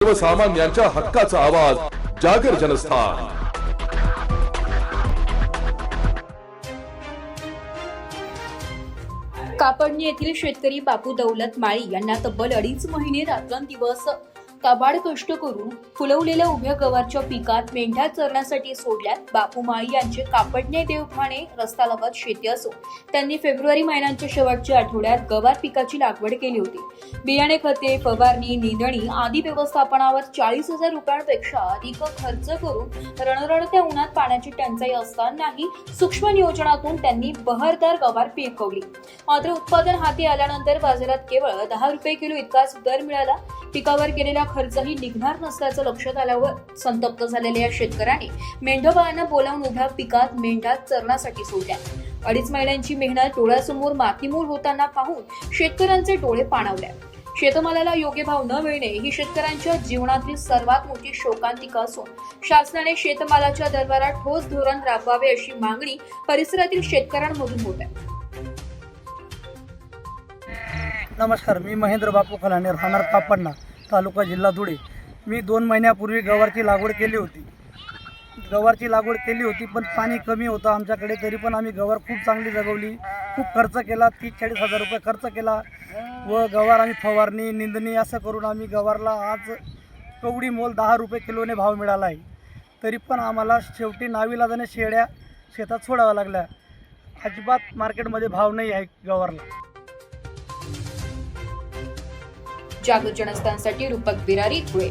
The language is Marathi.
सर्वसामान्यांच्या हक्काचा आवाज जागर जनस्थान। कापडणी येथील शेतकरी बापू दौलत माळी यांना तब्बल 2.5 महिने रात्रंदिवस काबाड कष्ट करून फुलवलेल्या उभ्या गवारच्या पिकात मेंढ्या चरण्यासाठी सोडल्यात। बापू माळी यांचे कापडणे देवठाणे रस्त्यालगत शेती असून त्यांनी फेब्रुवारी महिन्याच्या शेवटच्या आठवड्यात गवार पिकाची लागवड केली होती। बियाणे, खते, फवारणी, निंदणी आदी व्यवस्थापनावर 40,000 रुपयांपेक्षा अधिक खर्च करून रणरणत्या उन्हात पाण्याची टंचाई असतानाही सूक्ष्म नियोजनातून त्यांनी बहरदार गवार पिकवली। मात्र उत्पादन हाती आल्यानंतर बाजारात केवळ 10 रुपये किलो इतकाच दर मिळाला। पिकावर केलेला खर्चही निघणार नसल्याचं लक्षात आल्यावर संतप्त झालेल्या या शेतकऱ्यांनी मेंढपाळांना बोलावून उभ्या पिकात मेंढ्या चरण्यासाठी सोडल्या। 2.5 महिन्यांची मेहनत डोळ्यासमोर मातीमोल होताना पाहून शेतकऱ्यांचे डोळे पाणावले। शेतमालाला योग्य भाव न मिळणे ही शेतकऱ्यांच्या जीवनातील सर्वात मोठी शोकांतिका असून शासनाने शेतमालाच्या दरबारात ठोस धोरण राबवावे अशी मागणी परिसरातील शेतकऱ्यांमधून होत आहे। नमस्कार, मी महेंद्र बापू खलाने, राहणार कापडणा, तालुका जिल्हा धुळे। मी 2 महिन्यापूर्वी गवारची लागवड केली होती पण पाणी कमी होतं आमच्याकडे, तरी पण आम्ही गवार खूप चांगली जगवली। खूप खर्च केला, 30-40 हजार रुपये खर्च केला व गवार आम्ही फवारणी, निंदणी असं करून आम्ही गवारला आज कवडी मोल 10 रुपये किलोने भाव मिळाला आहे। तरी पण आम्हाला शेवटी नाविलाजाने शेळ्या शेतात सोडाव्या लागल्या। अजिबात मार्केटमध्ये भाव नाही आहे गवारला। जागर जनस्थानसाठी रूपक बिरारी, धुळे।